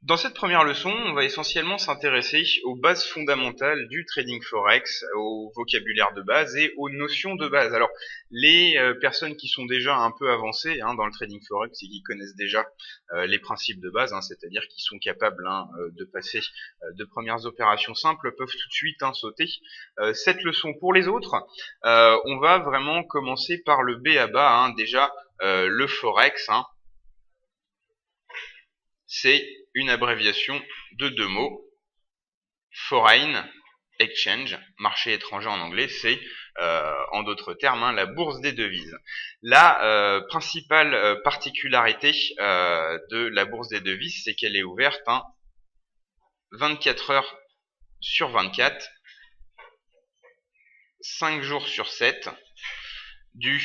Dans cette première leçon, on va essentiellement s'intéresser aux bases fondamentales du trading forex, au vocabulaire de base et aux notions de base. Alors, les personnes qui sont déjà un peu avancées dans le trading forex et qui connaissent déjà les principes de base, c'est-à-dire qui sont capables de passer de premières opérations simples, peuvent tout de suite sauter cette leçon. Pour les autres, on va vraiment commencer par le B à bas. Déjà, le forex, c'est une abréviation de deux mots. Foreign exchange, marché étranger en anglais, c'est en d'autres termes la bourse des devises. La principale particularité de la bourse des devises, c'est qu'elle est ouverte 24 heures sur 24, 5 jours sur 7, du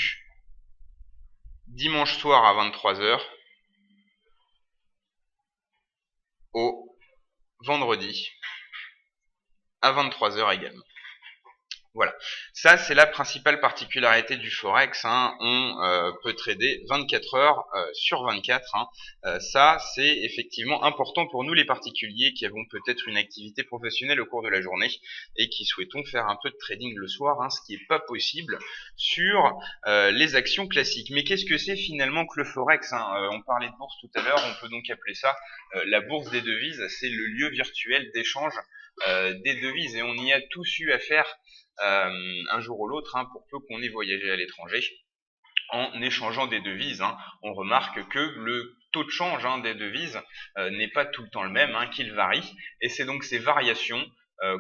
dimanche soir à 23 heures au vendredi à 23 heures également. Voilà, ça c'est la principale particularité du forex. On peut trader 24 heures sur 24. Ça c'est effectivement important pour nous les particuliers qui avons peut-être une activité professionnelle au cours de la journée et qui souhaitons faire un peu de trading le soir, ce qui n'est pas possible sur les actions classiques. Mais qu'est-ce que c'est finalement que le forex On parlait de bourse tout à l'heure, on peut donc appeler ça la bourse des devises. C'est le lieu virtuel d'échange des devises et on y a tous eu affaire un jour ou l'autre, pour peu qu'on ait voyagé à l'étranger, en échangeant des devises. On remarque que le taux de change des devises n'est pas tout le temps le même, qu'il varie, et c'est donc ces variations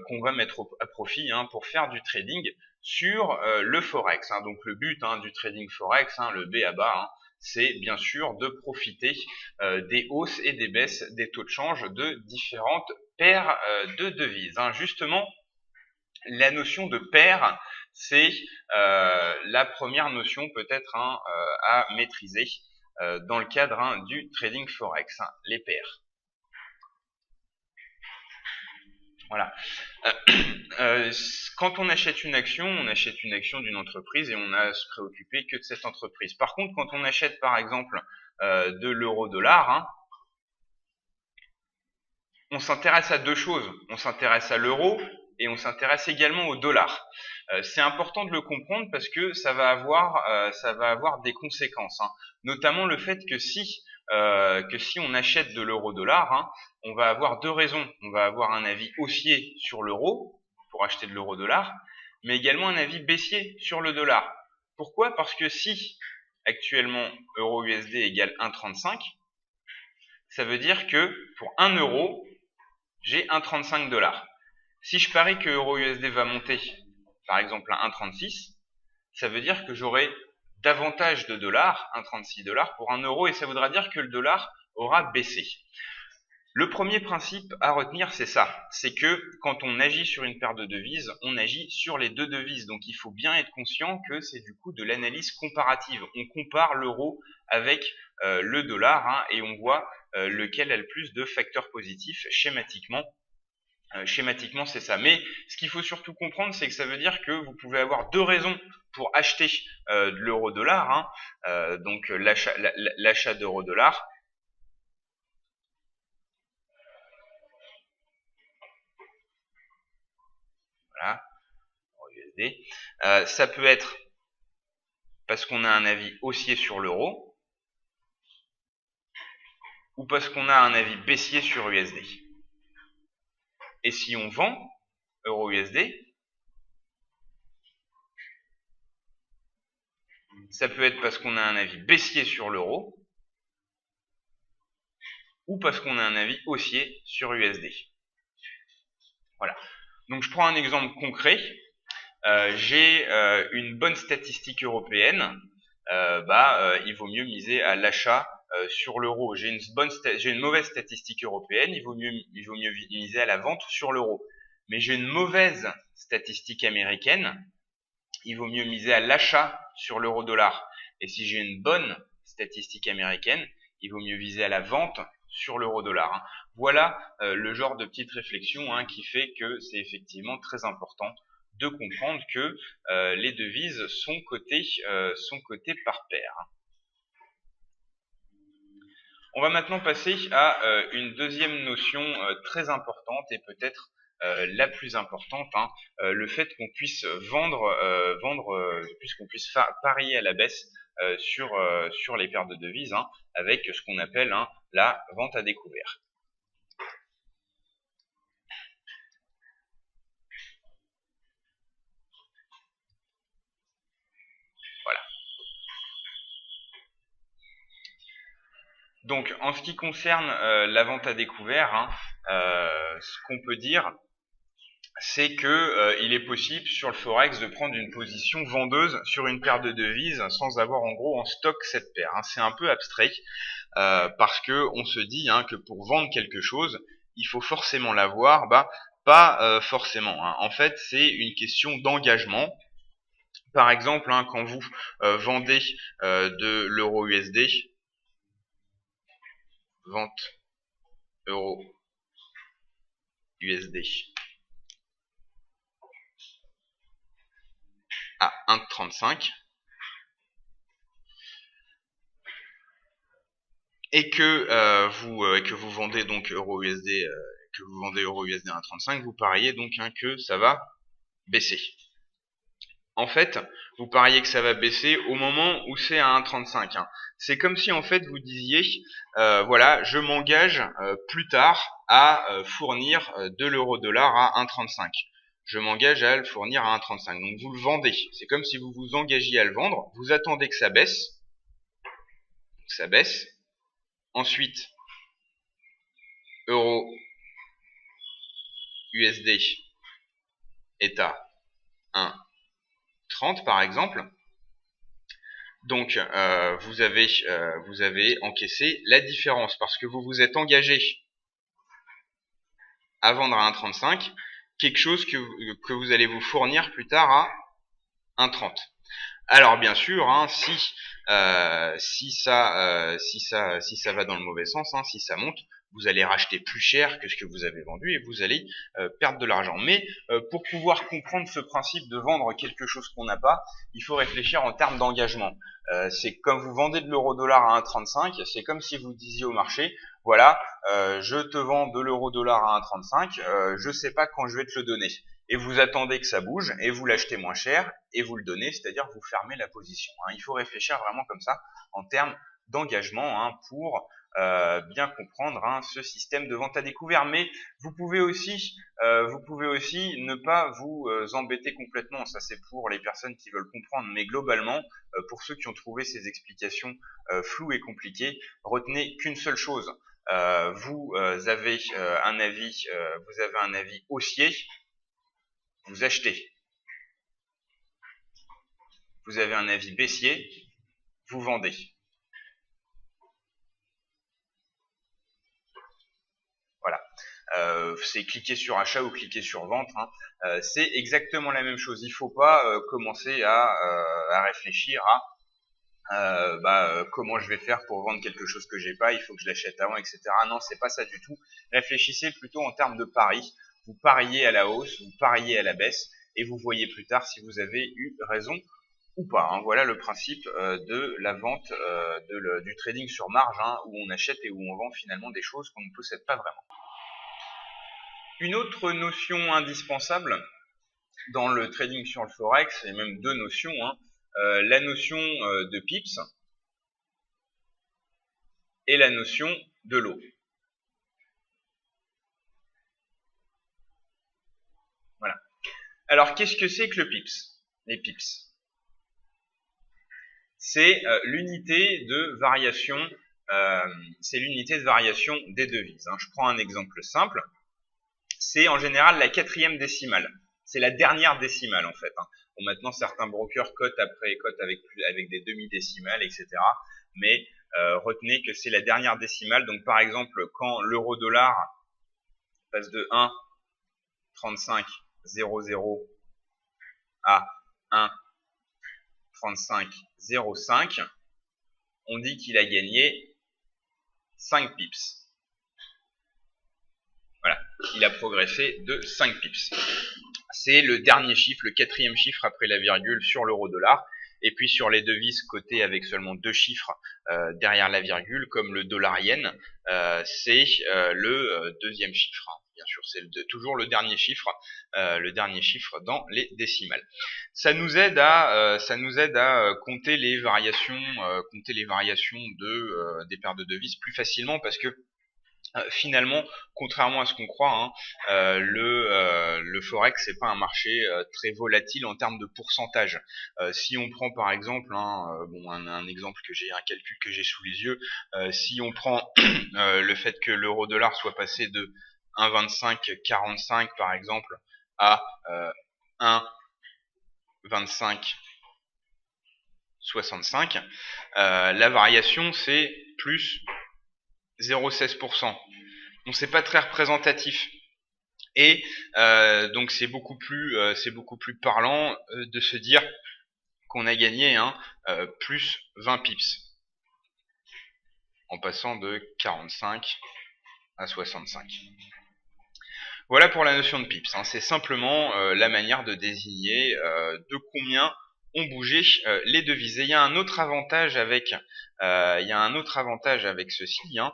qu'on va mettre à profit pour faire du trading sur le forex. Donc le but du trading forex, le B à bas, c'est bien sûr de profiter des hausses et des baisses des taux de change de différentes paires de devises. Justement, la notion de paire, c'est la première notion peut-être à maîtriser dans le cadre du trading forex, les paires. Voilà. Quand on achète une action d'une entreprise et on a à se préoccuper que de cette entreprise. Par contre, quand on achète par exemple de l'euro-dollar, on s'intéresse à deux choses. On s'intéresse à l'euro et on s'intéresse également au dollar. C'est important de le comprendre parce que ça va avoir des conséquences, notamment le fait que si on achète de l'euro-dollar, on va avoir deux raisons. On va avoir un avis haussier sur l'euro pour acheter de l'euro-dollar, mais également un avis baissier sur le dollar. Pourquoi? Parce que si actuellement euro-USD égale 1,35, ça veut dire que pour 1 euro, j'ai 1,35 $. Si je parie que euro-USD va monter, par exemple à 1,36, ça veut dire que j'aurai davantage de dollars, 1,36 $ pour 1 euro, et ça voudra dire que le dollar aura baissé. Le premier principe à retenir, c'est ça. C'est que quand on agit sur une paire de devises, on agit sur les deux devises. Donc il faut bien être conscient que c'est du coup de l'analyse comparative. On compare l'euro avec le dollar et on voit lequel a le plus de facteurs positifs schématiquement. Schématiquement, c'est ça. Mais ce qu'il faut surtout comprendre, c'est que ça veut dire que vous pouvez avoir deux raisons pour acheter de l'euro-dollar, donc l'achat d'euro-dollar. Voilà, USD. Ça peut être parce qu'on a un avis haussier sur l'euro ou parce qu'on a un avis baissier sur USD. Et si on vend euro-USD, ça peut être parce qu'on a un avis baissier sur l'euro ou parce qu'on a un avis haussier sur USD. Voilà. Donc je prends un exemple concret. J'ai une bonne statistique européenne. Il vaut mieux miser à l'achat sur l'euro. J'ai une mauvaise statistique européenne. Il vaut mieux miser à la vente sur l'euro. Mais j'ai une mauvaise statistique américaine. Il vaut mieux miser à l'achat sur l'euro-dollar. Et si j'ai une bonne statistique américaine, il vaut mieux viser à la vente sur l'euro-dollar. Voilà le genre de petite réflexion qui fait que c'est effectivement très important de comprendre que les devises sont cotées par paire. On va maintenant passer à une deuxième notion très importante et peut-être la plus importante, hein, le fait qu'on puisse puisqu'on puisse parier à la baisse sur les paires de devises, hein, avec ce qu'on appelle, hein, la vente à découvert. Voilà. Donc, en ce qui concerne la vente à découvert, hein, ce qu'on peut dire, c'est que il est possible sur le Forex de prendre une position vendeuse sur une paire de devises sans avoir en gros en stock cette paire, hein. C'est un peu abstrait parce que on se dit, hein, que pour vendre quelque chose, il faut forcément l'avoir. Pas forcément, hein. En fait, c'est une question d'engagement. Par exemple, hein, quand vous vendez de l'euro USD, vente euro USD à 1,35 et que vous vendez donc euro USD que vous vendez euro USD à 1,35, vous pariez donc, hein, que ça va baisser. En fait, vous pariez que ça va baisser au moment où c'est à 1,35, hein. C'est comme si en fait vous disiez voilà, je m'engage plus tard à fournir de l'euro-dollar à 1,35. Je m'engage à le fournir à 1,35. Donc vous le vendez. C'est comme si vous vous engagiez à le vendre. Vous attendez que ça baisse. Donc ça baisse. Ensuite, euro USD est à 1,30 par exemple. Donc vous avez encaissé la différence parce que vous vous êtes engagé à vendre à 1,35 quelque chose que vous allez vous fournir plus tard à 1,30. Alors bien sûr, hein, si ça va dans le mauvais sens, hein, si ça monte, vous allez racheter plus cher que ce que vous avez vendu et vous allez perdre de l'argent. Mais pour pouvoir comprendre ce principe de vendre quelque chose qu'on n'a pas, il faut réfléchir en termes d'engagement. C'est comme vous vendez de l'euro-dollar à 1,35, c'est comme si vous disiez au marché, voilà, je te vends de l'euro-dollar à 1,35, je sais pas quand je vais te le donner. Et vous attendez que ça bouge, et vous l'achetez moins cher, et vous le donnez, c'est-à-dire vous fermez la position, hein. Il faut réfléchir vraiment comme ça, en termes d'engagement, hein, pour bien comprendre, hein, ce système de vente à découvert. Mais vous pouvez aussi ne pas vous embêter complètement. Ça, c'est pour les personnes qui veulent comprendre. Mais globalement, pour ceux qui ont trouvé ces explications floues et compliquées, retenez qu'une seule chose. Vous avez un avis haussier, vous achetez. Vous avez un avis baissier, vous vendez. Voilà. C'est cliquer sur achat ou cliquer sur vente, hein. C'est exactement la même chose. Il ne faut pas commencer à réfléchir à comment je vais faire pour vendre quelque chose que j'ai pas, il faut que je l'achète avant, etc. Non, c'est pas ça du tout. Réfléchissez plutôt en termes de pari. Vous pariez à la hausse, vous pariez à la baisse, et vous voyez plus tard si vous avez eu raison ou pas, hein. Voilà le principe de la vente, du trading sur marge, hein, où on achète et où on vend finalement des choses qu'on ne possède pas vraiment. Une autre notion indispensable dans le trading sur le Forex, et même deux notions, hein, la notion de pips et la notion de lot. Voilà. Alors, qu'est-ce que c'est que le pips? Les pips, c'est l'unité de variation, des devises, hein. Je prends un exemple simple. C'est en général la 4e décimale. C'est la dernière décimale en fait, hein. Bon, maintenant certains brokers cotent avec des demi-décimales, etc. Mais retenez que c'est la dernière décimale. Donc par exemple, quand l'euro-dollar passe de 1,3500 à 1,3505, on dit qu'il a gagné 5 pips. Voilà, il a progressé de 5 pips. C'est le dernier chiffre, le 4e chiffre après la virgule sur l'euro-dollar. Et puis sur les devises cotées avec seulement 2 chiffres derrière la virgule, comme le dollar yen, c'est le deuxième chiffre. Hein. Bien sûr, c'est toujours le dernier chiffre dans les décimales. Ça nous aide à compter les variations des paires de devises plus facilement, parce que finalement, contrairement à ce qu'on croit, hein, le forex c'est pas un marché très volatile en termes de pourcentage. Si on prend par exemple, un exemple un calcul que j'ai sous les yeux, si on prend le fait que l'euro-dollar soit passé de 1,2545 par exemple à 1,2565, la variation c'est plus 0,16%. Donc c'est pas très représentatif. Et donc c'est beaucoup plus parlant de se dire qu'on a gagné plus 20 pips en passant de 45 à 65. Voilà pour la notion de pips. Hein. C'est simplement la manière de désigner de combien ont bougé les devises. Et il y a un autre avantage avec ceci. Hein.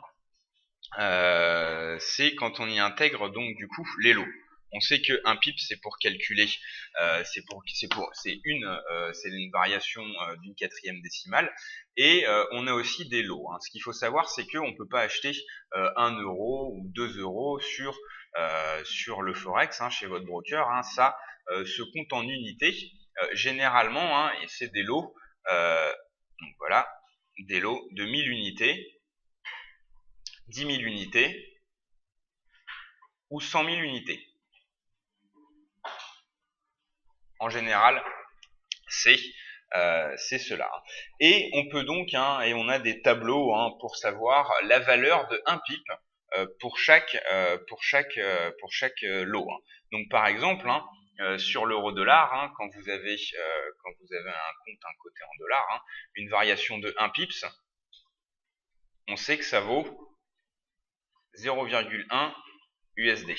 C'est quand on y intègre donc du coup les lots. On sait que un pip c'est pour calculer, c'est une variation d'une quatrième décimale, et on a aussi des lots. Hein. Ce qu'il faut savoir, c'est qu'on peut pas acheter 1 euro ou 2 euros sur le forex chez votre broker. Hein. Ça se compte en unités généralement, hein, et c'est des lots. Donc voilà, des lots de 1000 unités. 10 000 unités ou 100 000 unités. En général, c'est cela. Et on peut donc, et on a des tableaux pour savoir la valeur de 1 pip pour chaque lot. Hein. Donc par exemple, sur l'euro-dollar, quand vous avez un compte coté en dollars, une variation de 1 pips, on sait que ça vaut 0,1 USD.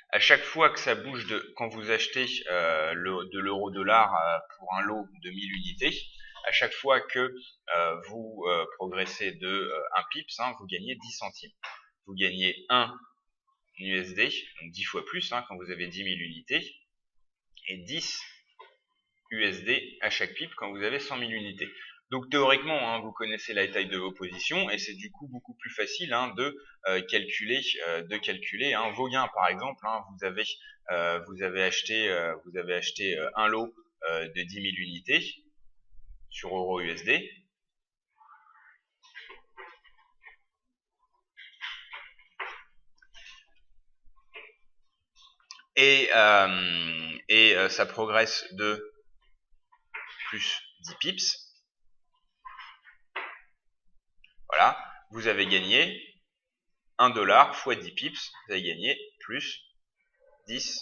À chaque fois que ça bouge quand vous achetez de l'euro-dollar pour un lot de 1000 unités, à chaque fois que vous progressez de 1 pips, vous gagnez 10 centimes. Vous gagnez 1 USD, donc 10 fois plus quand vous avez 10 000 unités, et 10 USD à chaque pip quand vous avez 100 000 unités. Donc théoriquement, vous connaissez la taille de vos positions, et c'est du coup beaucoup plus facile de calculer vos gains. Par exemple, vous avez acheté un lot de 10 000 unités sur euro USD. Et ça progresse de plus 10 pips. Voilà, vous avez gagné 1 dollar fois 10 pips, vous avez gagné plus 10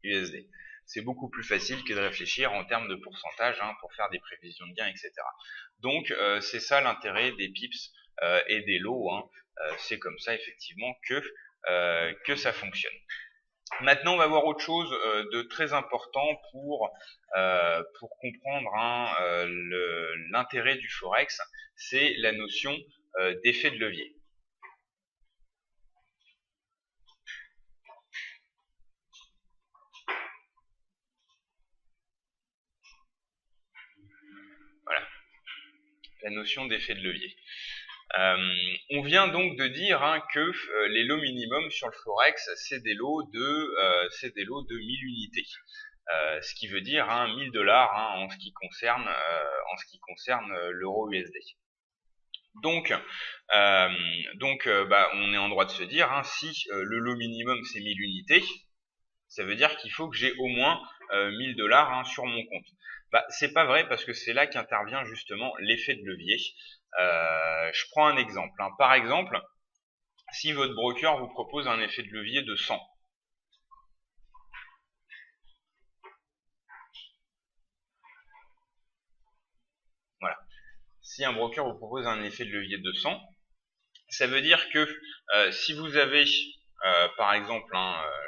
USD. C'est beaucoup plus facile que de réfléchir en termes de pourcentage pour faire des prévisions de gains, etc. Donc c'est ça l'intérêt des pips et des lots. C'est comme ça effectivement que ça fonctionne. Maintenant, on va voir autre chose de très important pour comprendre l'intérêt du forex, c'est la notion d'effet de levier. Voilà, la notion d'effet de levier. On vient donc de dire que les lots minimums sur le forex, c'est des lots de 1000 unités. Ce qui veut dire 1000 dollars en ce qui concerne l'euro USD. Donc, on est en droit de se dire si le lot minimum c'est 1000 unités, ça veut dire qu'il faut que j'ai au moins 1000 dollars sur mon compte. C'est pas vrai, parce que c'est là qu'intervient justement l'effet de levier. Je prends un exemple. Par exemple, si votre broker vous propose un effet de levier de 100, voilà. Si un broker vous propose un effet de levier de 100, ça veut dire que si vous avez, par exemple,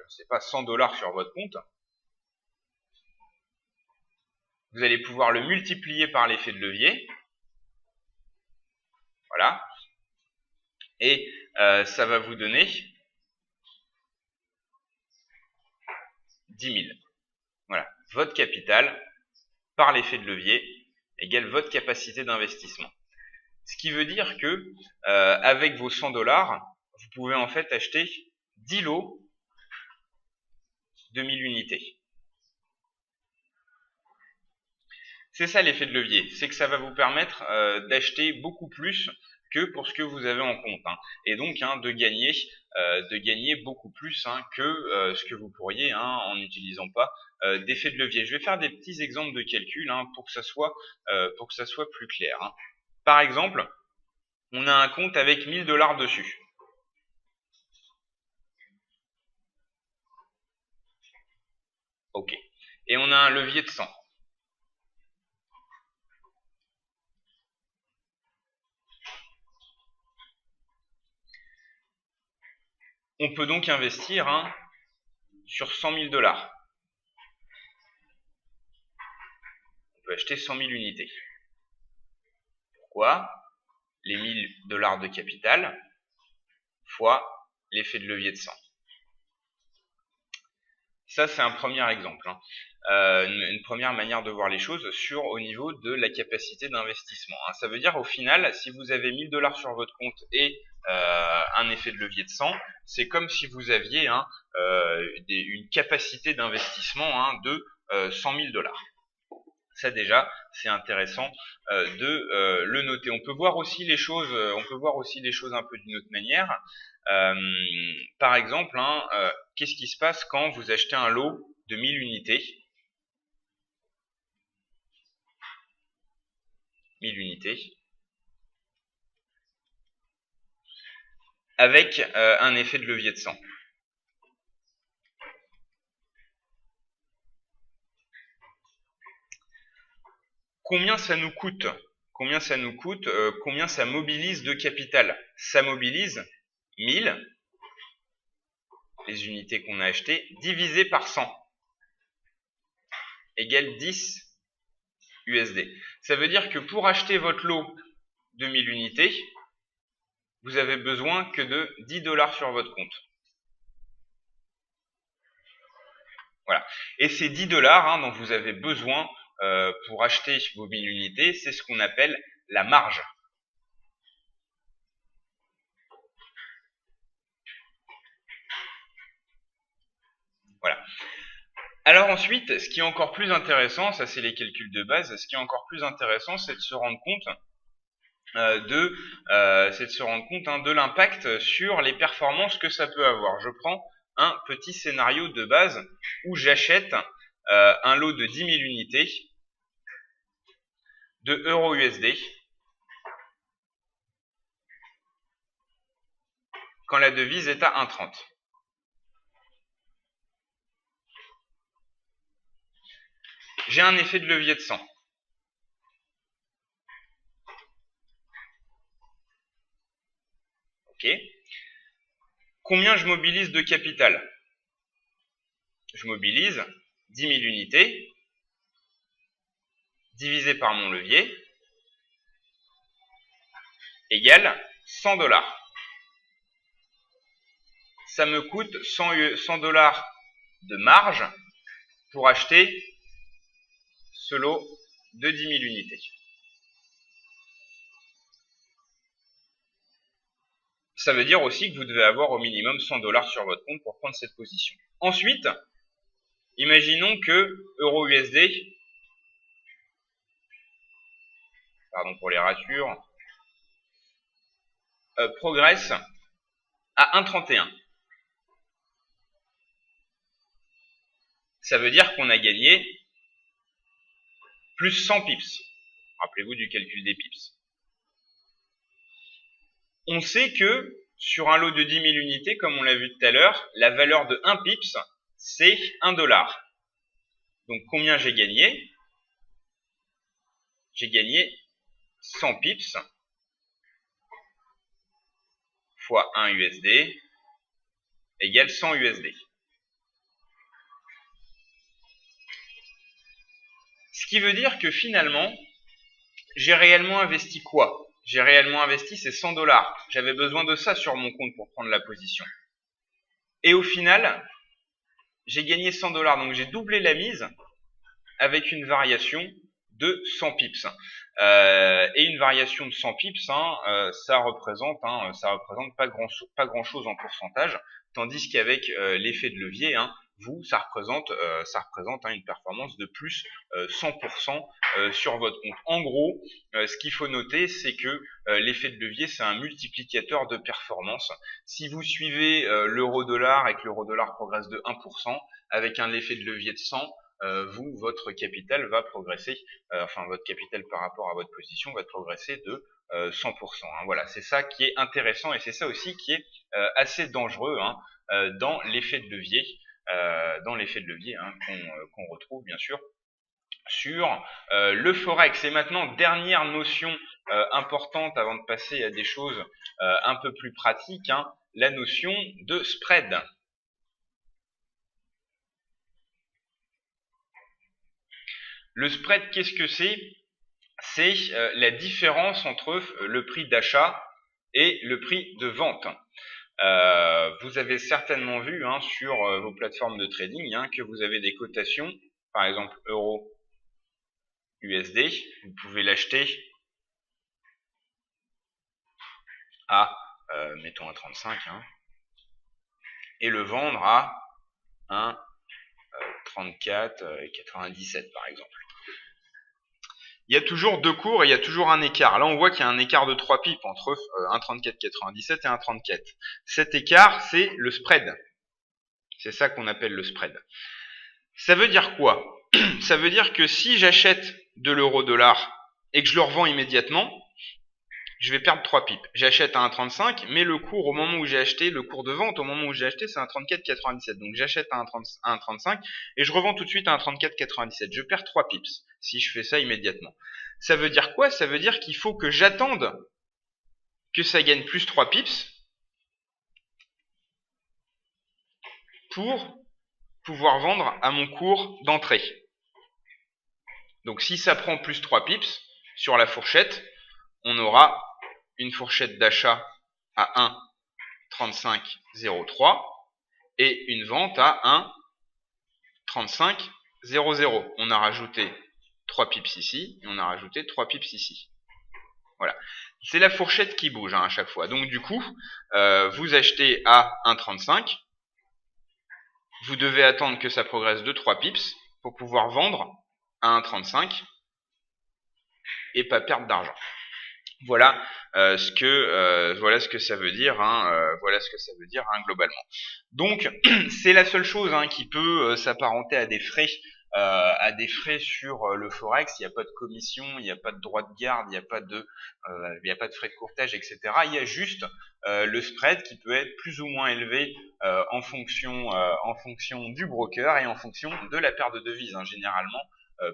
je sais pas, 100 dollars sur votre compte, Vous allez pouvoir le multiplier par l'effet de levier. Voilà. Et ça va vous donner 10 000. Voilà. Votre capital par l'effet de levier égale votre capacité d'investissement. Ce qui veut dire que avec vos 100 $, vous pouvez en fait acheter 10 lots de 1000 unités. C'est ça l'effet de levier, c'est que ça va vous permettre d'acheter beaucoup plus que pour ce que vous avez en compte, hein. Et donc de gagner beaucoup plus que ce que vous pourriez en n'utilisant pas d'effet de levier. Je vais faire des petits exemples de calcul pour que ça soit plus clair, hein. Par exemple, on a un compte avec 1000 $ dessus. Ok. Et on a un levier de 100. On peut donc investir sur 100 000 $. On peut acheter 100 000 unités. Pourquoi? Les 1000 $ de capital fois l'effet de levier de 100. Ça, c'est un premier exemple, hein. Une première manière de voir les choses au niveau de la capacité d'investissement, hein. Ça veut dire au final, si vous avez 1000 $ sur votre compte et un effet de levier de 100, c'est comme si vous aviez une capacité d'investissement de 100 000 $. Ça déjà, c'est intéressant de le noter. On peut voir aussi les choses un peu d'une autre manière. Par exemple, qu'est-ce qui se passe quand vous achetez un lot de 1000 unités? 1000 unités. Avec un effet de levier de 100. Combien ça nous coûte? Combien ça nous coûte? Combien ça mobilise de capital? Ça mobilise 1000, les unités qu'on a achetées, divisé par 100, égale 10 USD. Ça veut dire que pour acheter votre lot de 1000 unités, vous avez besoin que de 10 $ sur votre compte. Voilà. Et ces 10 $ dont vous avez besoin pour acheter vos 1000 unités, c'est ce qu'on appelle la marge. Voilà. Alors ensuite, ce qui est encore plus intéressant, ça c'est les calculs de base, ce qui est encore plus intéressant, c'est de se rendre compte de l'impact sur les performances que ça peut avoir. Je prends un petit scénario de base où j'achète un lot de 10 000 unités de €USD quand la devise est à 1,30. J'ai un effet de levier de 100. Ok. Combien je mobilise de capital? Je mobilise 10 000 unités divisé par mon levier égale 100 $. Ça me coûte 100 $ de marge pour acheter ce lot de 10 000 unités. Ça veut dire aussi que vous devez avoir au minimum 100 $ sur votre compte pour prendre cette position. Ensuite, imaginons que €USD, pardon pour les ratures, progresse à 1,31. Ça veut dire qu'on a gagné plus 100 pips. Rappelez-vous du calcul des pips. On sait que sur un lot de 10 000 unités, comme on l'a vu tout à l'heure, la valeur de 1 pips, c'est 1 $. Donc combien j'ai gagné? J'ai gagné 100 pips fois 1 USD égale 100 USD. Ce qui veut dire que finalement, j'ai réellement investi quoi? J'ai réellement investi ces 100 $. J'avais besoin de ça sur mon compte pour prendre la position. Et au final, j'ai gagné 100 $. Donc j'ai doublé la mise avec une variation de 100 pips. Et une variation de 100 pips, ça représente pas grand chose en pourcentage, tandis qu'avec l'effet de levier, ça représente une performance de plus 100% sur votre compte. En gros, ce qu'il faut noter, c'est que l'effet de levier, c'est un multiplicateur de performance. Si vous suivez l'euro-dollar et que l'euro-dollar progresse de 1%, avec un effet de levier de 100, votre capital va progresser, votre capital par rapport à votre position va progresser de 100%. Voilà, c'est ça qui est intéressant et c'est ça aussi qui est assez dangereux dans l'effet de levier, qu'on retrouve bien sûr sur le forex. Et maintenant, dernière notion importante avant de passer à des choses un peu plus pratiques, la notion de spread. Le spread, qu'est-ce que c'est? C'est la différence entre le prix d'achat et le prix de vente. Vous avez certainement vu sur vos plateformes de trading que vous avez des cotations, par exemple euro USD, vous pouvez l'acheter à, mettons à 35, et le vendre à 34,97 par exemple. Il y a toujours deux cours et il y a toujours un écart. Là, on voit qu'il y a un écart de 3 pips entre 1,3497 et 1,34. Cet écart, c'est le spread. C'est ça qu'on appelle le spread. Ça veut dire quoi? Ça veut dire que si j'achète de l'euro-dollar et que je le revends immédiatement, je vais perdre 3 pips. J'achète à 1,35, mais le cours au moment où j'ai acheté, le cours de vente au moment où j'ai acheté, c'est 1,3497. Donc j'achète à 1,35 et je revends tout de suite à 1,3497. Je perds 3 pips si je fais ça immédiatement. Ça veut dire quoi? Ça veut dire qu'il faut que j'attende que ça gagne plus 3 pips pour pouvoir vendre à mon cours d'entrée. Donc si ça prend plus 3 pips sur la fourchette, on aura une fourchette d'achat à 1,3503 et une vente à 1,3500. On a rajouté 3 pips ici et on a rajouté 3 pips ici. Voilà. C'est la fourchette qui bouge à chaque fois. Donc du coup, vous achetez à 1,35, vous devez attendre que ça progresse de 3 pips pour pouvoir vendre à 1,35 et pas perdre d'argent. Voilà ce que ça veut dire. Voilà ce que ça veut dire globalement. Donc c'est la seule chose qui peut s'apparenter à des frais. Sur le forex. Il n'y a pas de commission, il n'y a pas de droit de garde, il n'y a pas de frais de courtage, etc. Il y a juste le spread qui peut être plus ou moins élevé en fonction du broker et en fonction de la paire de devises. Généralement,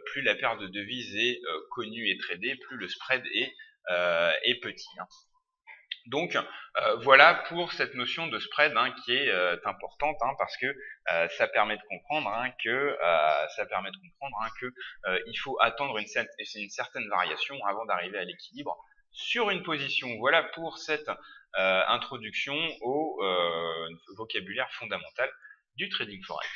plus la paire de devises est connue et tradée, plus le spread est petit. Donc voilà pour cette notion de spread qui est importante parce que ça permet de comprendre que il faut attendre une certaine variation avant d'arriver à l'équilibre sur une position. Voilà pour cette introduction au vocabulaire fondamental du trading forex.